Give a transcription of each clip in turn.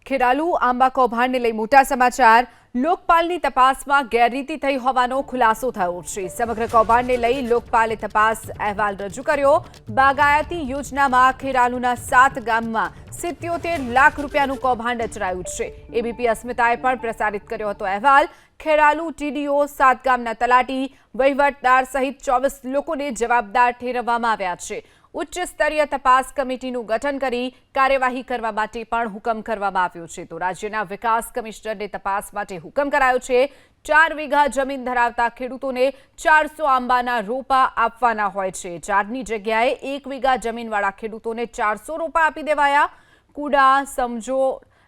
ખેરાલુ આંબા કૌભાંડને લઈ મોટા સમાચાર। લોકપાલની તપાસમાં ગેરરીતિ થઈ હોવાનો ખુલાસો થયો છે। સમગ્ર કૌભાંડને લઈ લોકપાલે તપાસ અહેવાલ રજૂ કર્યો। બાગાયતી યોજનામાં ખેરાલુના 7 ગામમાં 77 લાખ રૂપિયાનું કૌભાંડ અચરાયું છે। એબીપી અસ્મિતાએ પણ પ્રસારિત કર્યો હતો અહેવાલ। ખેરાલુ ટીડીઓ, 7 ગામના તલાટી, વહીવટદાર સહિત 24 લોકોને જવાબદાર ઠેરવવામાં આવ્યા છે। ઉચ્ચ સ્તરીય તપાસ કમિટીનું ગઠન કરી કાર્યવાહી કરવા માટે પણ હુકમ કરવામાં આવ્યો છે। તો રાજ્યના વિકાસ કમિશનરને તપાસ માટે હુકમ કરાયો છે। 4 વીઘા જમીન ધરાવતા ખેડૂતોને 400 આંબાના રોપા આપવાના હોય છે। 4ની જગ્યાએ 1 વીઘા જમીનવાળા ખેડૂતોને 400 રોપા આપી દેવાયા। કુડા, સમજો,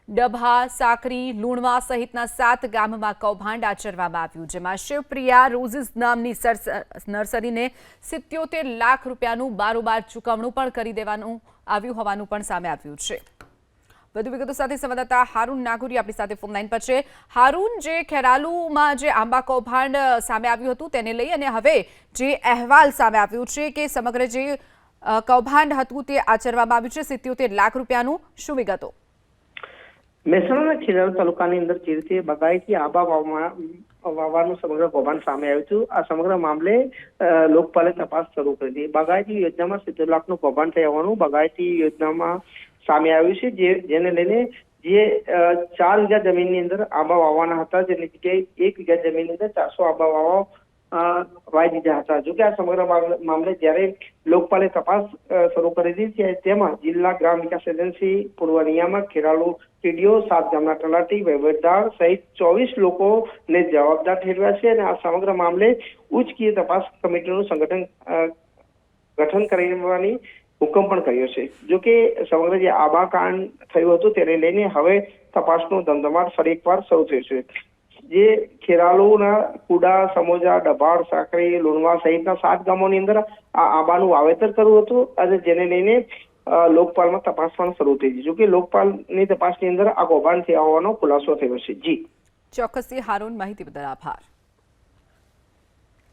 ડભા, સાકરી, લુણવા સહિતના 7 ગામમાં કૌભાંડ આચરવામાં આવ્યું, જેમાં શિવપ્રિયા રોઝિસ નામની નર્સરીને 77 લાખ રૂપિયાનું બારોબાર ચૂકવણું પણ કરી દેવાનું આવ્યું હોવાનું પણ સામે આવ્યું છે। વધુ વિગતો સાથે સંવાદદાતા હારૂન નાગોરી આપણી સાથે ફોન લાઈન પર છે। હારૂન, જે ખેરાલુમાં જે આંબા કૌભાંડ સામે આવ્યું હતું તેને લઈ અને હવે જે અહેવાલ સામે આવ્યો છે કે સમગ્ર જે કૌભાંડ હતું તે આચરવામાં આવ્યું છે 77 લાખ રૂપિયાનું, શું વિગતો? મહેસાણાના ખેરાલુ તાલુકાની અંદર જે રીતે બાગાયતી આંબા વાવવાનું સમગ્ર કૌભાંડ સામે આવ્યું હતું, આ સમગ્ર મામલે લોકપાલે તપાસ શરૂ કરી હતી। બાગાયતી યોજનામાં 70 લાખનું કૌભાંડ થયા હોવાનું બાગાયતી યોજનામાં સામે આવ્યું છે, જેને લઈને જે 4 વીઘા જમીનની અંદર આંબા વાવવાના હતા, જેની જગ્યાએ 1 વીઘા જમીનની અંદર 400 આંબા વાવી દીધા હતા। જોકે આ સમગ્ર મામલે જ્યારે લોકપાલે તપાસ શરૂ કરી હતી તેમાં જિલ્લા ગ્રામ વિકાસ એજન્સી, પૂર્વ નિયામક, ખેરાલુ ટીડીઓ, 7 ગામના તલાટી, વહીવટદાર સહિત 24 લોકોને જવાબદાર ઠેરવ્યા છે અને આ સમગ્ર મામલે ઉચ્ચ તપાસ કમિટીનું ગઠન કરવાની હુકમ પણ કર્યો છે। જોકે સમગ્ર જે આંબા કાંડ થયું હતું તેને લઈને હવે તપાસનો ધમધમાટ ફરી એકવાર શરૂ થયો છે। જે ખેરાલુના કુડા, સમોજા, ડભાડ, સાકરી, લુણવા સહિતના 7 ગામોની અંદર આ આંબાનું વાવેતર કર્યું હતું અને જેને લઈને લોકપાલમાં તપાસ પણ શરૂ થઈ છે। જોકે લોકપાલની તપાસની અંદર આ કૌભાંડ થયા હોવાનો ખુલાસો થયો છે। જી ચોક્કસથી હારૂન, માહિતી બદલ આભાર।